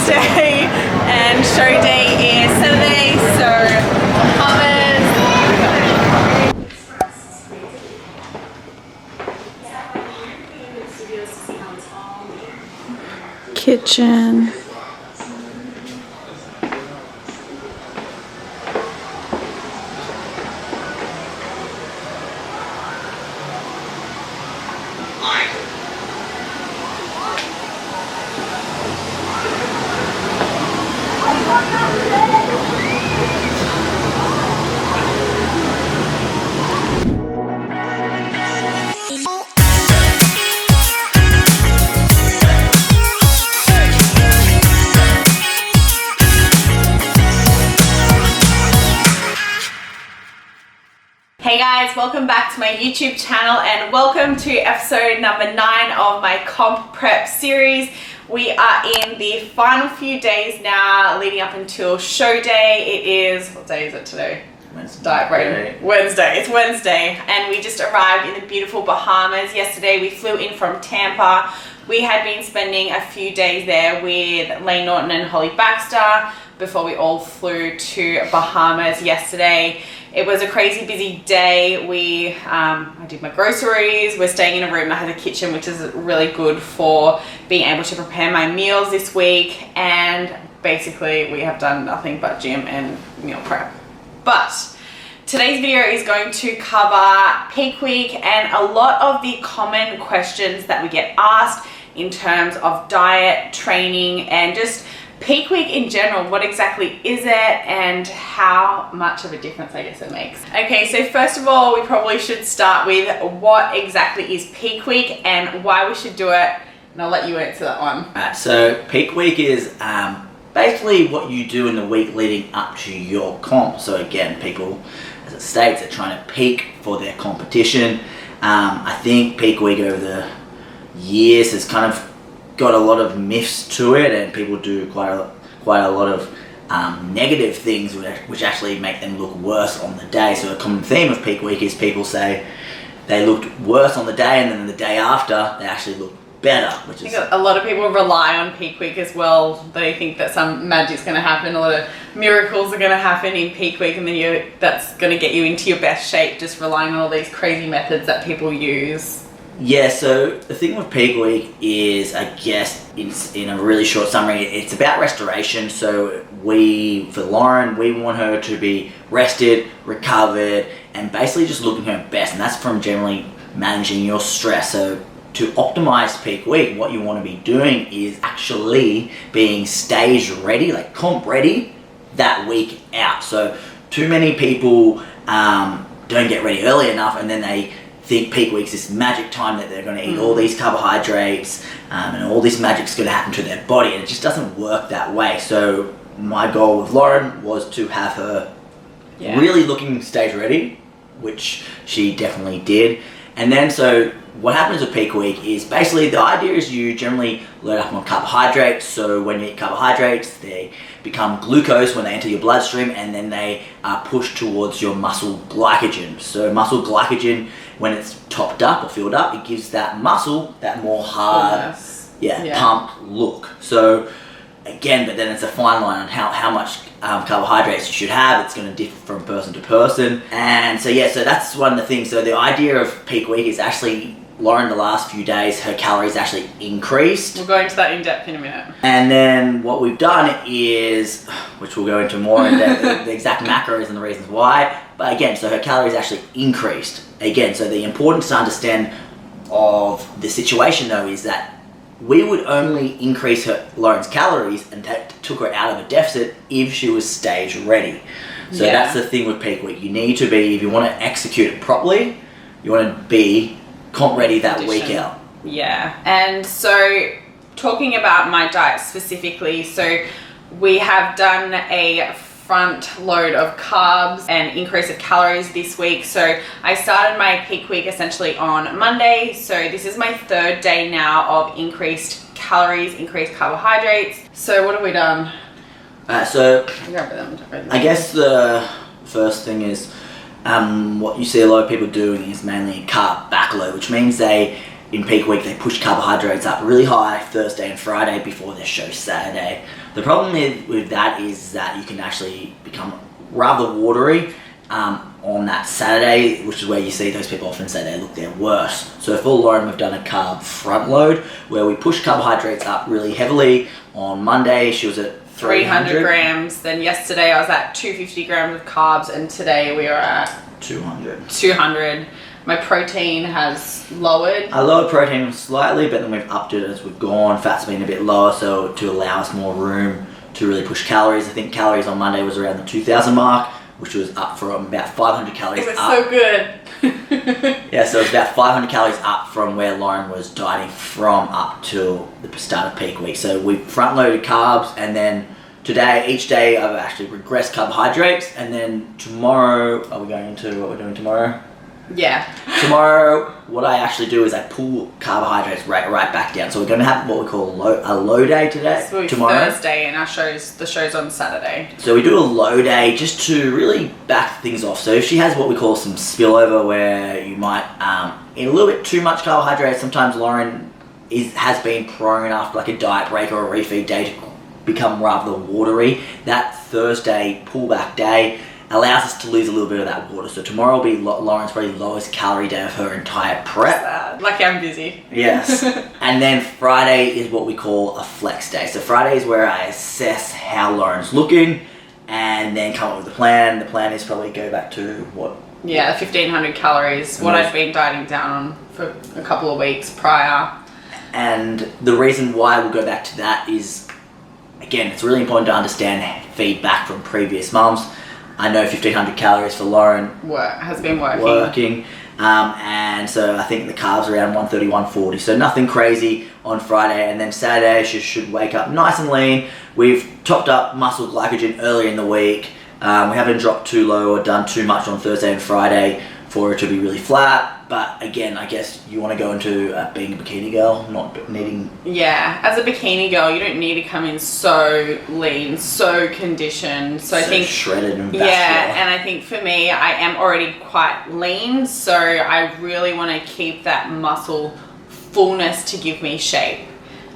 Wednesday and show day is Saturday, so kitchen. Hey guys, welcome back to my YouTube channel and welcome to episode number 9 of my comp prep series. We are in the final few days now leading up until show day. It is, what day is it today? Wednesday. It's Wednesday and we just arrived in the beautiful Bahamas. Yesterday we flew in from Tampa. We had been spending a few days there with Lane Norton and Holly Baxter before we all flew to Bahamas yesterday. It was a crazy busy day. I did my groceries. We're staying in a room that has a kitchen, which is really good for being able to prepare my meals this week. And basically we have done nothing but gym and meal prep. But today's video is going to cover peak week and a lot of the common questions that we get asked in terms of diet, training, and just peak week in general. What exactly is it and how much of a difference I guess it makes? Okay, so first of all, we probably should start with what exactly is peak week and why we should do it, and I'll let you answer that one. Alright, so peak week is basically what you do in the week leading up to your comp. So again, people, as it states, are trying to peak for their competition. I think peak week over the years has kind of got a lot of myths to it, and people do quite a lot of negative things which actually make them look worse on the day. So a common theme of peak week is people say they looked worse on the day and then the day after they actually look better, which is a lot of people rely on peak week as well. They think that some magic's going to happen, a lot of miracles are going to happen in peak week, and then that's going to get you into your best shape, just relying on all these crazy methods that people use. Yeah, so the thing with peak week is, I guess, in a really short summary, it's about restoration. So for Lauren, we want her to be rested, recovered, and basically just looking her best. And that's from generally managing your stress. So to optimize peak week, what you want to be doing is actually being stage ready, like comp ready, that week out. So too many people don't get ready early enough, and then they think peak week's this magic time that they're going to eat all these carbohydrates and all this magic's going to happen to their body, and it just doesn't work that way. So my goal with Lauren was to have her really looking stage ready, which she definitely did. And then so what happens with peak week is basically the idea is you generally load up on carbohydrates. So when you eat carbohydrates, they become glucose when they enter your bloodstream, and then they are pushed towards your muscle glycogen. So muscle glycogen, when it's topped up or filled up, it gives that muscle that more hard, pump look. So again, but then it's a fine line on how much carbohydrates you should have. It's going to differ from person to person. And so so that's one of the things. So the idea of peak week is actually, Lauren, the last few days, her calories actually increased. We'll go into that in depth in a minute. And then what we've done is, which we'll go into more in depth, the exact macros and the reasons why. But again, so her calories actually increased. Again, so the importance to understand of the situation though is that we would only increase Lauren's calories and took her out of a deficit if she was stage ready. So that's the thing with peak week. You need to be, if you want to execute it properly, you want to be comp ready that week out. Yeah, and so talking about my diet specifically, so we have done a front load of carbs and increase of calories this week. So I started my peak week essentially on Monday. So this is my 3rd day now of increased calories, increased carbohydrates. So what have we done? So I guess the first thing is what you see a lot of people doing is mainly carb backload, which means they in peak week, they push carbohydrates up really high Thursday and Friday before their show Saturday. The problem with that is that you can actually become rather watery on that Saturday, which is where you see those people often say they look their worst. So for Lauren, we've done a carb front load where we push carbohydrates up really heavily. On Monday, she was at 300 grams. Then yesterday I was at 250 grams of carbs, and today we are at 200. My protein has lowered. I lowered protein slightly, but then we've upped it as we've gone. Fat's been a bit lower, so to allow us more room to really push calories. I think calories on Monday was around the 2,000 mark, which was up from about 500 calories It was up. so good. Yeah, so it's about 500 calories up from where Lauren was dieting from up till the start of peak week. So we front loaded carbs, and then today, each day I've actually regressed carbohydrates, and then tomorrow, are we going into what we're doing tomorrow? Yeah. Tomorrow, what I actually do is I pull carbohydrates right back down. So we're going to have what we call a low day today. So tomorrow. Thursday, and the show's on Saturday. So we do a low day just to really back things off. So if she has what we call some spillover, where you might eat a little bit too much carbohydrates, sometimes Lauren has been prone after like a diet break or a refeed day to become rather watery. That Thursday pullback day allows us to lose a little bit of that water. So tomorrow will be Lauren's probably lowest calorie day of her entire prep. Lucky I'm busy. Yes. And then Friday is what we call a flex day. So Friday is where I assess how Lauren's looking and then come up with a plan. The plan is probably go back to what? Yeah, 1,500 calories. What I've been dieting down on for a couple of weeks prior. And the reason why we'll go back to that is, again, it's really important to understand feedback from previous mums. I know 1,500 calories for Lauren has been working. And so I think the carbs are around 130, 140. So nothing crazy on Friday. And then Saturday, she should wake up nice and lean. We've topped up muscle glycogen earlier in the week. We haven't dropped too low or done too much on Thursday and Friday for it to be really flat. But again, I guess you want to go into being a bikini girl, not needing... Yeah, as a bikini girl, you don't need to come in so lean, so conditioned. So I think shredded and vascular. Yeah, and I think for me, I am already quite lean, so I really want to keep that muscle fullness to give me shape.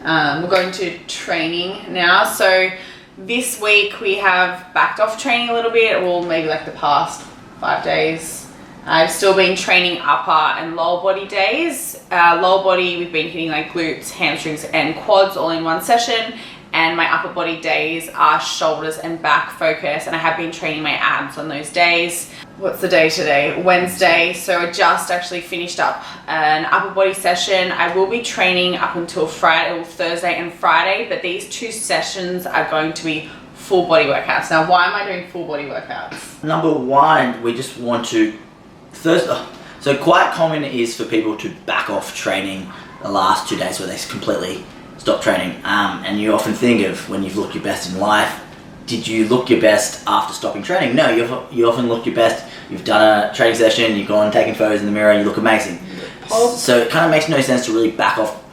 We're going to training now. So this week we have backed off training a little bit, or maybe like the past 5 days. I've still been training upper and lower body days. Lower body, we've been hitting like glutes, hamstrings, and quads all in one session. And my upper body days are shoulders and back focus. And I have been training my abs on those days. What's the day today? Wednesday. So I just actually finished up an upper body session. I will be training up until Friday, or Thursday and Friday. But these 2 sessions are going to be full body workouts. Now, why am I doing full body workouts? Number one, we just want to... So quite common is for people to back off training the last 2 days where they completely stop training. And you often think of when you've looked your best in life, did you look your best after stopping training? No, you often look your best. You've done a training session, you've gone taking photos in the mirror and you look amazing. So it kind of makes no sense to really back off,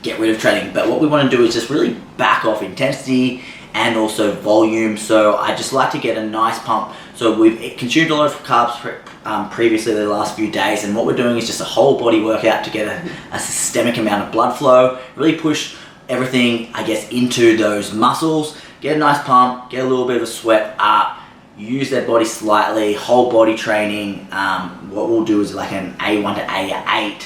get rid of training. But what we want to do is just really back off intensity and also volume. So I just like to get a nice pump. So we've consumed a lot of carbs previously the last few days, and what we're doing is just a whole body workout to get a systemic amount of blood flow, really push everything, I guess, into those muscles, get a nice pump, get a little bit of a sweat up, use their body slightly, whole body training. What we'll do is like an A1 to A8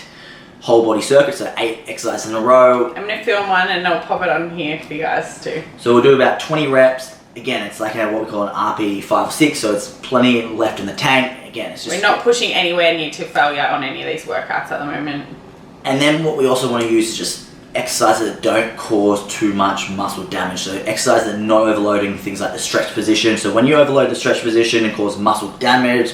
whole body circuit, so 8 exercises in a row. I'm gonna film one and I'll pop it on here for you guys too. So we'll do about 20 reps. Again, it's like what we call an RP 5 or 6, so it's plenty left in the tank. Again, it's just... We're not pushing anywhere near to failure on any of these workouts at the moment. And then what we also want to use is just exercises that don't cause too much muscle damage. So exercises that are not overloading things like the stretch position. So when you overload the stretch position and cause muscle damage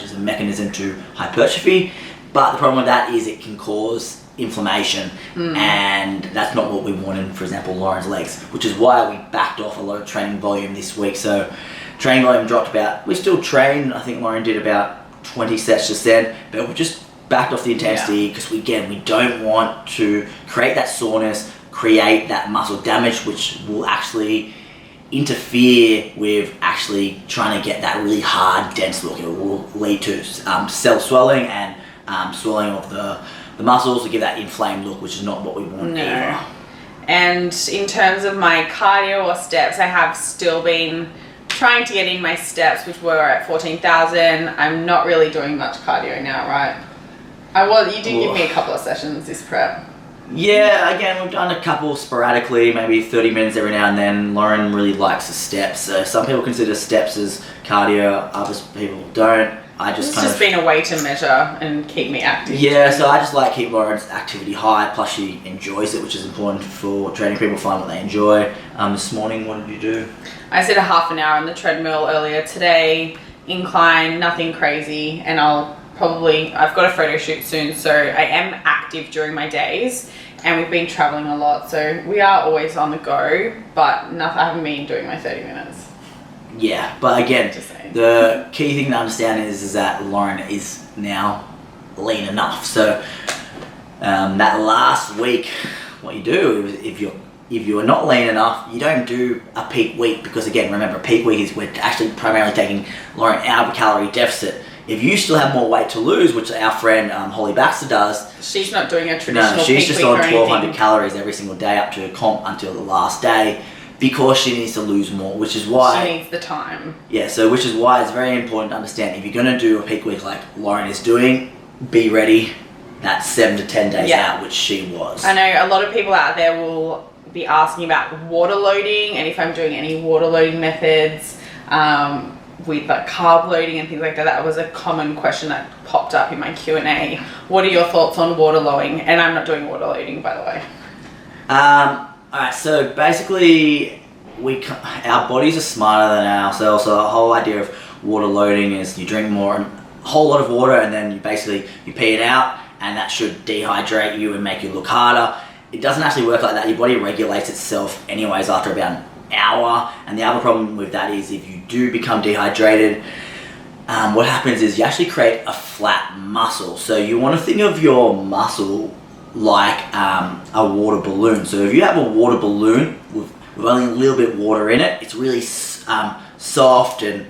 is a mechanism to hypertrophy. But the problem with that is it can cause inflammation, and that's not what we wanted, for example, Lauren's legs, which is why we backed off a lot of training volume this week. So training volume dropped about, we still trained, I think Lauren did about 20 sets just then, but we just backed off the intensity because we don't want to create that soreness, create that muscle damage, which will actually interfere with actually trying to get that really hard, dense look. It will lead to cell swelling and swelling of the the muscles to give that inflamed look, which is not what we want either. And in terms of my cardio or steps, I have still been trying to get in my steps, which were at 14,000. I'm not really doing much cardio now, right? You did give me a couple of sessions this prep. Yeah, again, we've done a couple sporadically, maybe 30 minutes every now and then. Lauren really likes the steps. So some people consider steps as cardio, other people don't. It's just been a way to measure and keep me active. Yeah, so I just like keep Lauren's activity high, plus she enjoys it, which is important for training people, find what they enjoy. This morning, what did you do? I did a half an hour on the treadmill earlier today, incline, nothing crazy, and I've got a photo shoot soon, so I am active during my days, and we've been traveling a lot, so we are always on the go, but I haven't been doing my 30 minutes. Yeah, but again, the key thing to understand is that Lauren is now lean enough. So that last week, what you do if you're not lean enough, you don't do a peak week, because again, remember, peak week is we're actually primarily taking Lauren out of a calorie deficit. If you still have more weight to lose, which our friend Holly Baxter does, she's not doing a traditional peak week. No, she's just on 1,200 calories every single day up to a comp until the last day, because she needs to lose more, which is why she needs the time. Yeah, so which is why it's very important to understand, if you're going to do a peak week like Lauren is doing, be ready that 7 to 10 days out, which she was. I know a lot of people out there will be asking about water loading, and if I'm doing any water loading methods with like carb loading and things like that. That was a common question that popped up in my Q&A. What are your thoughts on water loading? And I'm not doing water loading, by the way. Alright, so basically our bodies are smarter than ourselves, so the whole idea of water loading is you drink a whole lot of water, and then you pee it out, and that should dehydrate you and make you look harder. It doesn't actually work like that. Your body regulates itself anyways after about an hour, and the other problem with that is if you do become dehydrated, what happens is you actually create a flat muscle. So you want to think of your muscle like a water balloon. So if you have a water balloon with only a little bit of water in it, it's really soft and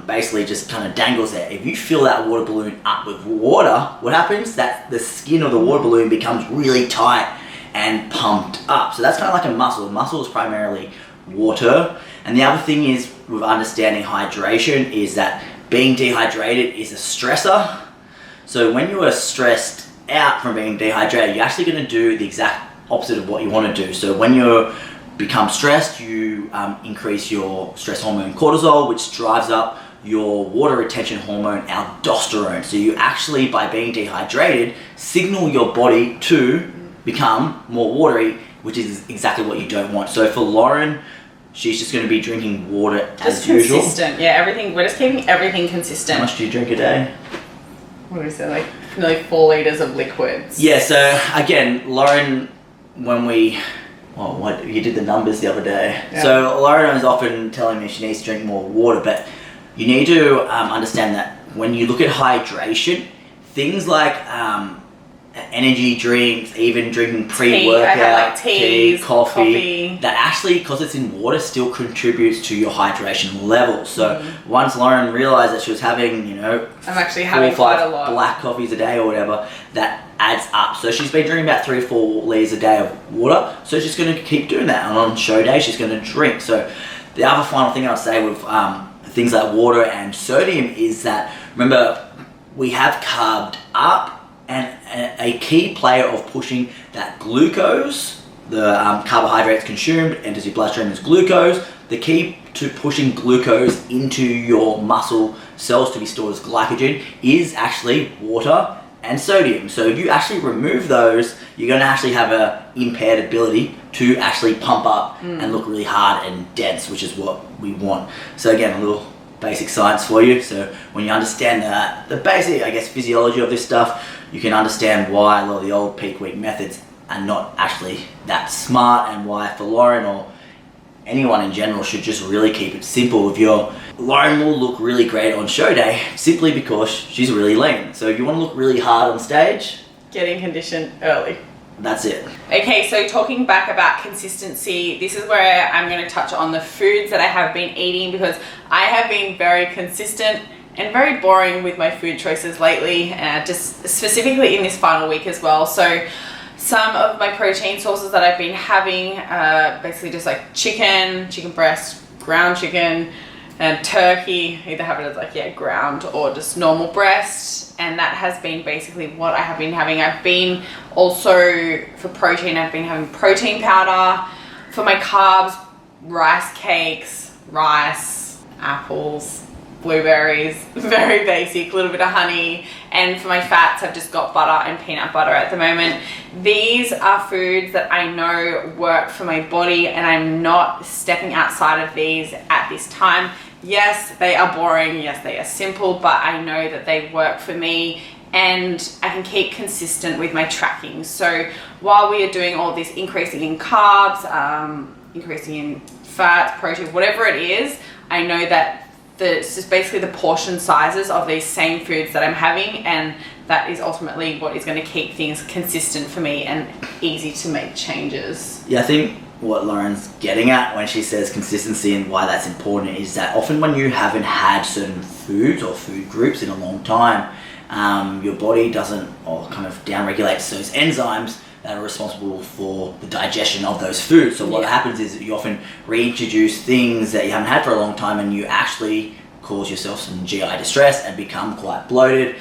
basically just kind of dangles there. If you fill that water balloon up with water, what happens? That the skin of the water balloon becomes really tight and pumped up. So that's kind of like a muscle. A muscle is primarily water. And the other thing is, with understanding hydration, is that being dehydrated is a stressor. So when you are stressed out from being dehydrated, you're actually going to do the exact opposite of what you want to do. So when you become stressed, you increase your stress hormone cortisol, which drives up your water retention hormone aldosterone. So you actually, by being dehydrated, signal your body to become more watery, which is exactly what you don't want. So for Lauren, she's just going to be drinking water as usual. Consistent, yeah. Everything. We're just keeping everything consistent. How much do you drink a day? What do we say? Like nearly 4 liters of liquids. Yeah. So again, Lauren, you did the numbers the other day. Yeah. So Lauren is often telling me she needs to drink more water, but you need to understand that when you look at hydration, things like energy drinks, even drinking pre-workout, tea, coffee, that actually, because it's in water, still contributes to your hydration levels. So once Lauren realized that she was having, I'm actually having quite a lot black coffees a day or whatever, that adds up. So she's been drinking about 3 or 4 liters a day of water. So she's going to keep doing that. And on show day, she's going to drink. So the other final thing I'll say with things like water and sodium is that, remember, we have carved up, and a key player of pushing that glucose, the carbohydrates consumed enters your bloodstream as glucose. The key to pushing glucose into your muscle cells to be stored as glycogen is actually water and sodium. So if you actually remove those, you're going to actually have a impaired ability to actually pump up and look really hard and dense, which is what we want. So again, a little basic science for you. So when you understand the basic, physiology of this stuff, you can understand why a lot of the old peak week methods are not actually that smart, and why for Lauren or anyone in general should just really keep it simple. Lauren will look really great on show day simply because she's really lean. So if you want to look really hard on stage, get in condition early. That's it. Okay, so talking back about consistency, this is where I'm going to touch on the foods that I have been eating, because I have been very consistent and very boring with my food choices lately, just specifically in this final week as well. So some of my protein sources that I've been having basically just like chicken breast, ground chicken, and turkey. Either have it as like ground or just normal breast, and that has been basically what I have been having. I've been also, for protein, I've been having protein powder. For my carbs, rice cakes, rice, apples, blueberries, very basic, a little bit of honey. And for my fats, I've just got butter and peanut butter at the moment. These are foods that I know work for my body, and I'm not stepping outside of these at this time. Yes, they are boring. Yes, they are simple, but I know that they work for me, and I can keep consistent with my tracking. So while we are doing all this increasing in carbs, increasing in fats, protein, whatever it is, I know that it's just basically the portion sizes of these same foods that I'm having, and that is ultimately what is going to keep things consistent for me and easy to make changes. Yeah, I think what Lauren's getting at when she says consistency and why that's important is that often when you haven't had certain foods or food groups in a long time, your body doesn't, or kind of downregulates those enzymes that are responsible for the digestion of those foods. So what happens is that you often reintroduce things that you haven't had for a long time, and you actually cause yourself some GI distress and become quite bloated,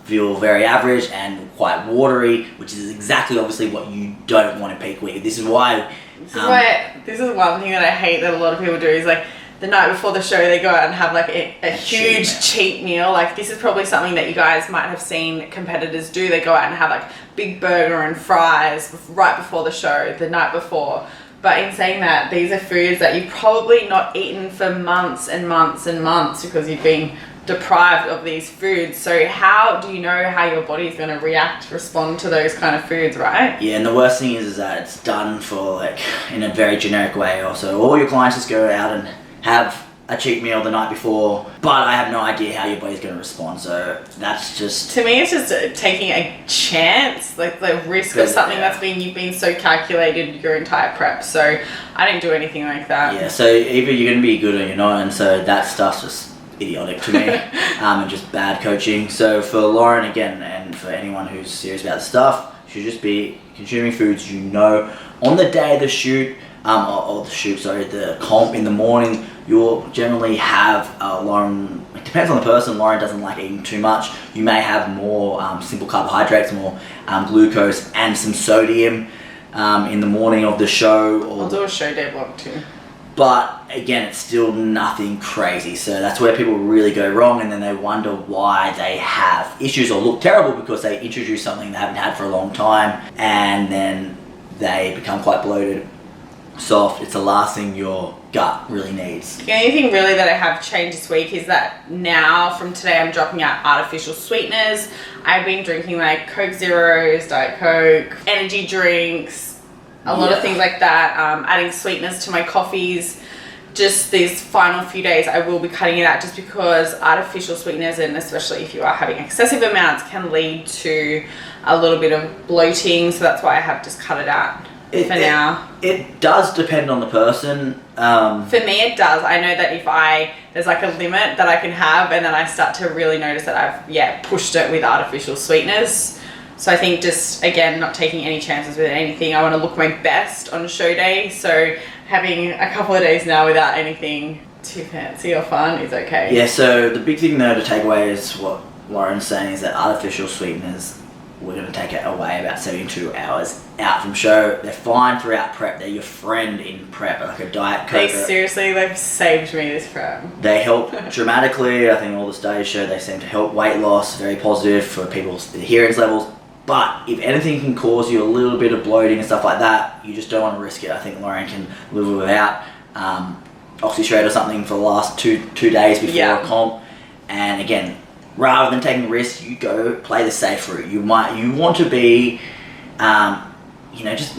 feel very average and quite watery, which is exactly obviously what you don't want in peak week. This is why this is one thing that I hate that a lot of people do, is like the night before the show they go out and have like a huge cheat meal. Like this is probably something that you guys might have seen competitors do. They go out and have like big burger and fries right before the show, the night before. But in saying that, these are foods that you've probably not eaten for months and months and months because you've been deprived of these foods. So how do you know how your body is going to respond to those kind of foods, right? Yeah, and the worst thing is that it's done for like in a very generic way. Also, all your clients just go out and have a cheat meal the night before, but I have no idea how your body's going to respond. So that's just, to me, it's just taking a chance, like the risk of something you've been so calculated your entire prep. So I didn't do anything like that. Yeah, so either you're going to be good or you're not, and so that stuff's just idiotic to me, and just bad coaching. So for Lauren again, and for anyone who's serious about the stuff, you should just be consuming foods you know on the day of the shoot, the comp in the morning. You'll generally have Lauren, it depends on the person. Lauren doesn't like eating too much. You may have more simple carbohydrates, more glucose and some sodium in the morning of the show. I'll do a show day vlog too. But again, it's still nothing crazy. So that's where people really go wrong, and then they wonder why they have issues or look terrible because they introduce something they haven't had for a long time, and then they become quite bloated, soft. It's the last thing your gut really needs. The only thing really that I have changed this week is that now from today I'm dropping out artificial sweeteners. I've been drinking like Coke Zeros, Diet Coke, energy drinks, a lot of things like that, adding sweeteners to my coffees. Just these final few days I will be cutting it out, just because artificial sweeteners, and especially if you are having excessive amounts, can lead to a little bit of bloating. So that's why I have just cut it out for now. It does depend on the person. For me it does. I know that if there's like a limit that I can have, and then I start to really notice that I've pushed it with artificial sweeteners. So I think just, again, not taking any chances with anything. I want to look my best on show day. So having a couple of days now without anything too fancy or fun is okay. Yeah, so the big thing though to take away is what Lauren's saying, is that artificial sweeteners, we're going to take it away about 72 hours out from show. They're fine throughout prep. They're your friend in prep, like a Diet Coke. They've saved me this prep. They help dramatically. I think all the studies show they seem to help weight loss, very positive for people's adherence levels. But if anything can cause you a little bit of bloating and stuff like that, you just don't want to risk it. I think Lauren can live without Oxystrate or something for the last two days before a comp. And again, rather than taking risks, you go play the safe route. You want to be, just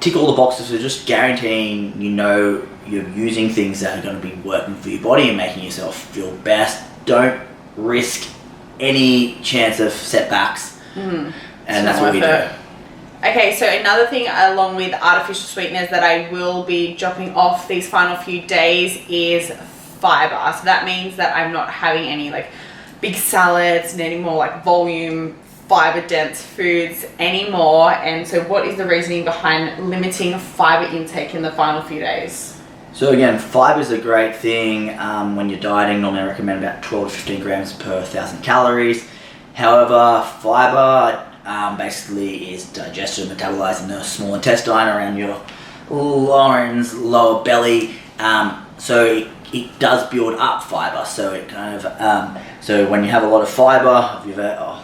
tick all the boxes for just guaranteeing you're using things that are going to be working for your body and making yourself feel best. Don't risk any chance of setbacks. And that's what we do. Okay, so another thing along with artificial sweeteners that I will be dropping off these final few days is fiber. So that means that I'm not having any like big salads and any more like volume fiber dense foods anymore. And so what is the reasoning behind limiting fiber intake in the final few days? So again, fiber is a great thing when you're dieting. Normally I recommend about 12 to 15 grams per 1,000 calories. However, fiber basically is digested and metabolized in the small intestine around your Lauren's lower belly. So it does build up fiber. So it kind of so when you have a lot of fiber, if you've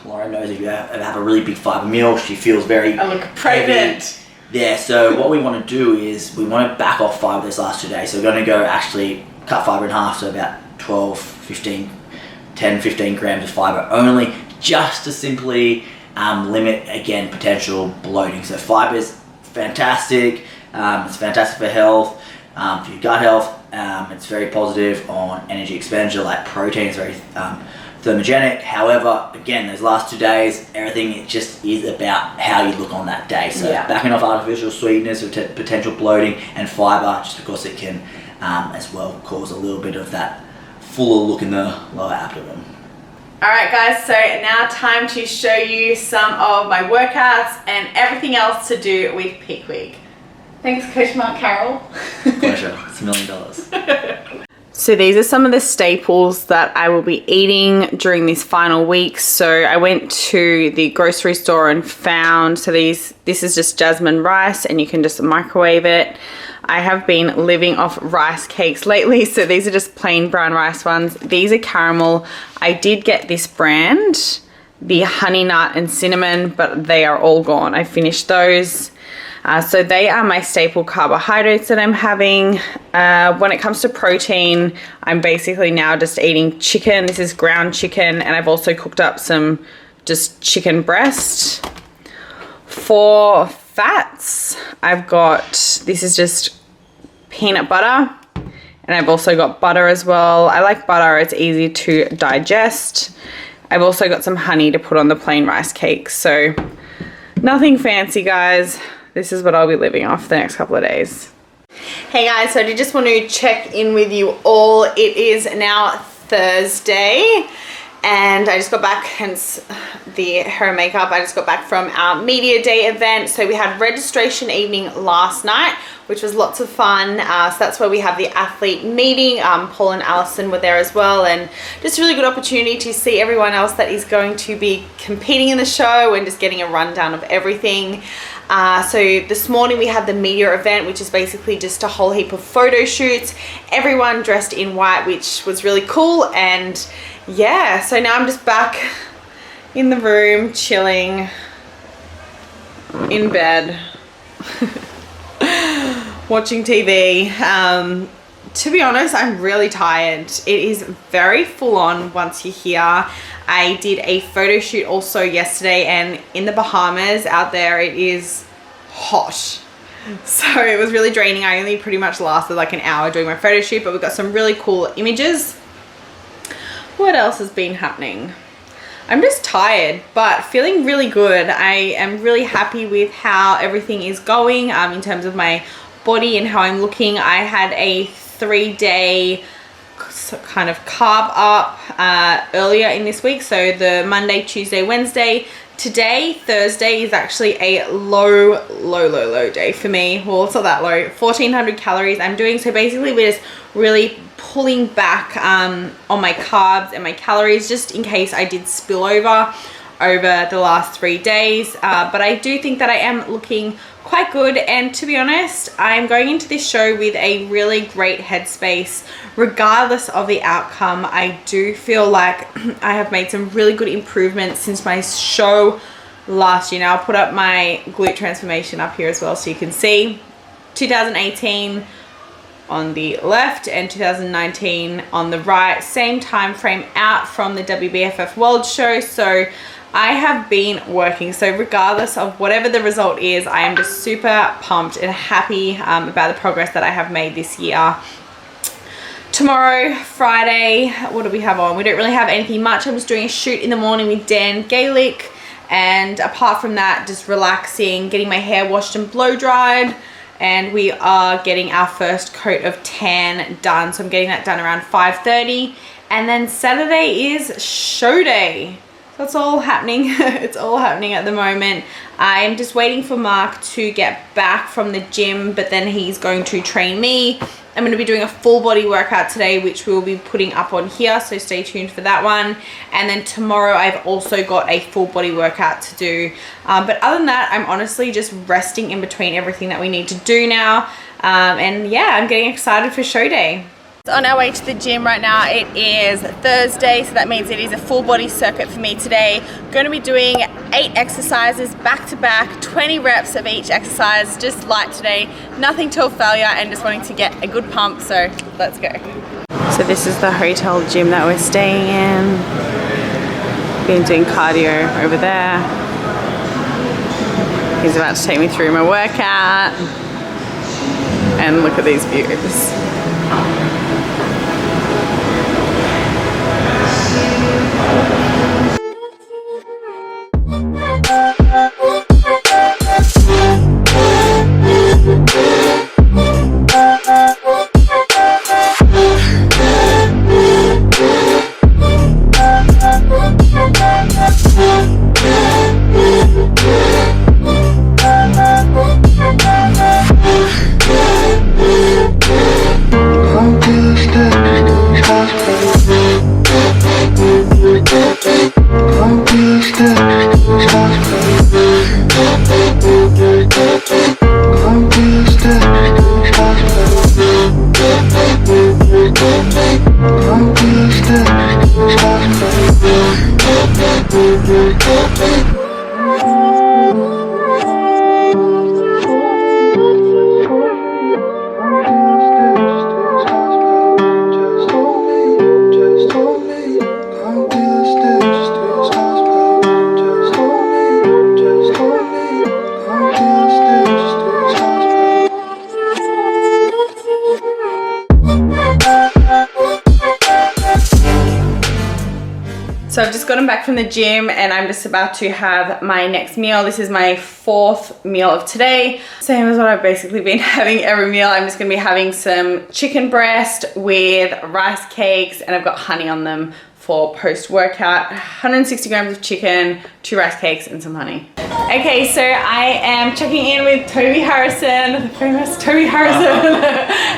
Lauren knows if you ever have a really big fiber meal, she feels very I look pregnant. heavy. Yeah, so what we want to do is we want to back off fiber this last 2 days. So we're going to go actually cut fiber in half, so about 12, 15, 10, 15 grams of fiber only, just to simply limit, again, potential bloating. So fiber is fantastic. It's fantastic for health, for your gut health. It's very positive on energy expenditure, like protein is very thermogenic. However, again, those last 2 days, everything it just is about how you look on that day. So backing off artificial sweeteners for potential bloating, and fiber, just because it can as well cause a little bit of that fuller look in the lower abdomen. All right, guys, so now time to show you some of my workouts and everything else to do with peak week. Thanks, Coach Mark Carroll. Pleasure. It's $1 million. So these are some of the staples that I will be eating during this final week. So I went to the grocery store and found, so this is just jasmine rice, and you can just microwave it. I have been living off rice cakes lately, so these are just plain brown rice ones. These are caramel. I did get this brand, the honey nut and cinnamon, but they are all gone. I finished those. So they are my staple carbohydrates that I'm having. When it comes to protein, I'm basically now just eating chicken. This is ground chicken, and I've also cooked up some just chicken breast. For fats, I've got, this is just peanut butter, and I've also got butter as well. I like butter, it's easy to digest. I've also got some honey to put on the plain rice cakes. So nothing fancy, guys. This is what I'll be living off the next couple of days. Hey guys, so I just want to check in with you all. It is now Thursday, and I just got back, hence the hair and makeup. I just got back from our media day event. So we had registration evening last night, which was lots of fun. So that's where we have the athlete meeting. Paul and Allison were there as well, and just a really good opportunity to see everyone else that is going to be competing in the show and just getting a rundown of everything. So this morning we had the media event, which is basically just a whole heap of photo shoots, everyone dressed in white, which was really cool. And yeah, so now I'm just back in the room, chilling in bed, watching TV. To be honest, I'm really tired. It is very full on once you're here. I did a photo shoot also yesterday, and in the Bahamas out there, it is hot. So it was really draining. I only pretty much lasted like an hour doing my photo shoot, but we got some really cool images. What else has been happening? I'm just tired, but feeling really good. I am really happy with how everything is going in terms of my body and how I'm looking. I had a 3-day kind of carb up earlier in this week. So the Monday, Tuesday, Wednesday. Today, Thursday, is actually a low day for me. Well, it's not that low. 1,400 calories I'm doing. So basically we're just really pulling back on my carbs and my calories, just in case I did spill over the last 3 days. But I do think that I am looking quite good, and to be honest, I'm going into this show with a really great headspace. Regardless of the outcome, I do feel like I have made some really good improvements since my show last year. Now I'll put up my glute transformation up here as well, so you can see 2018 on the left and 2019 on the right, same time frame out from the WBFF World Show. So I have been working, so regardless of whatever the result is, I am just super pumped and happy about the progress that I have made this year. Tomorrow, Friday, what do we have on? We don't really have anything much. I'm just doing a shoot in the morning with Dan Gaelic, and apart from that, just relaxing, getting my hair washed and blow dried, and we are getting our first coat of tan done. So I'm getting that done around 5:30. And then Saturday is show day. That's all happening. It's all happening at the moment. I'm just waiting for Mark to get back from the gym, but then he's going to train me. I'm going to be doing a full body workout today, which we'll be putting up on here, so stay tuned for that one. And then tomorrow I've also got a full body workout to do. But other than that, I'm honestly just resting in between everything that we need to do now. And yeah, I'm getting excited for show day. On our way to the gym right now. It is Thursday, so that means it is a full body circuit for me today. Going to be doing 8 exercises back to back, 20 reps of each exercise, just light today, nothing till failure, and just wanting to get a good pump, so let's go. So this is the hotel gym that we're staying in. Been doing cardio over there. He's about to take me through my workout, and look at these views. So I've just gotten back from the gym and I'm just about to have my next meal. This is my 4th meal of today. Same as what I've basically been having every meal. I'm just gonna be having some chicken breast with rice cakes, and I've got honey on them for post-workout. 160 grams of chicken, 2 rice cakes, and some honey. Okay, so I am checking in with Toby Harrison, the famous Toby Harrison,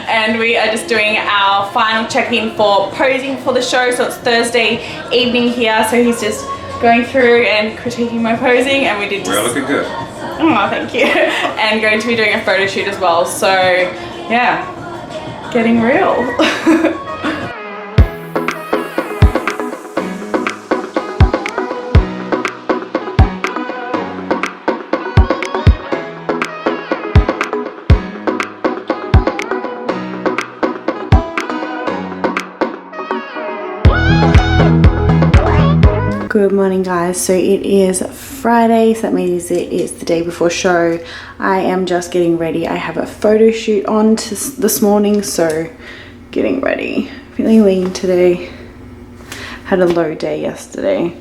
and we are just doing our final check-in for posing for the show. So it's Thursday evening here, so he's just going through and critiquing my posing, and we did just... We're looking good. Oh, thank you. And going to be doing a photo shoot as well, so yeah, getting real. Good morning, guys. So it is Friday, so that means it is the day before show. I am just getting ready. I have a photo shoot on this morning, so getting ready. Feeling lean today. Had a low day yesterday.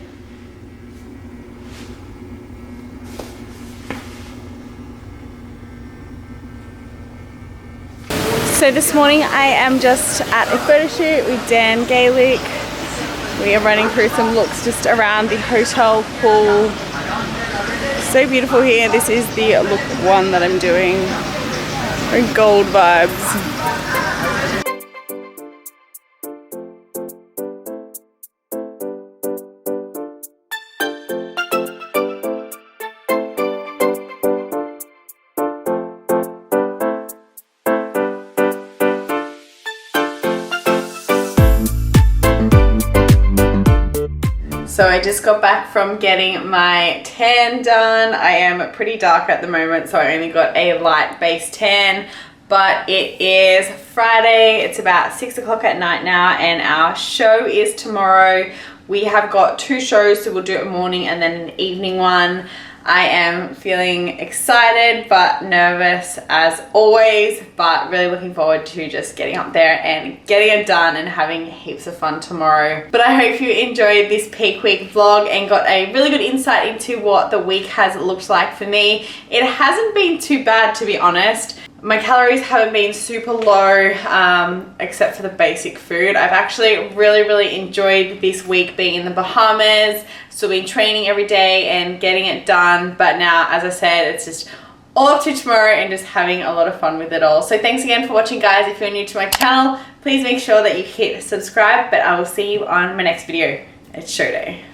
So this morning I am just at a photo shoot with Dan Gaelic. We are running through some looks just around the hotel pool. So beautiful here. This is the look 1 that I'm doing. Very gold vibes. So I just got back from getting my tan done. I am pretty dark at the moment, so I only got a light base tan, but it is Friday. It's about 6 o'clock at night now, and our show is tomorrow. We have got 2 shows, so we'll do a morning and then an evening one. I am feeling excited but nervous as always, but really looking forward to just getting up there and getting it done and having heaps of fun tomorrow. But I hope you enjoyed this peak week vlog and got a really good insight into what the week has looked like for me. It hasn't been too bad, to be honest. My calories haven't been super low, except for the basic food. I've actually really enjoyed this week being in the Bahamas. Still been training every day and getting it done. But now, as I said, it's just all up to tomorrow and just having a lot of fun with it all. So thanks again for watching, guys. If you're new to my channel, please make sure that you hit subscribe. But I will see you on my next video. It's show day.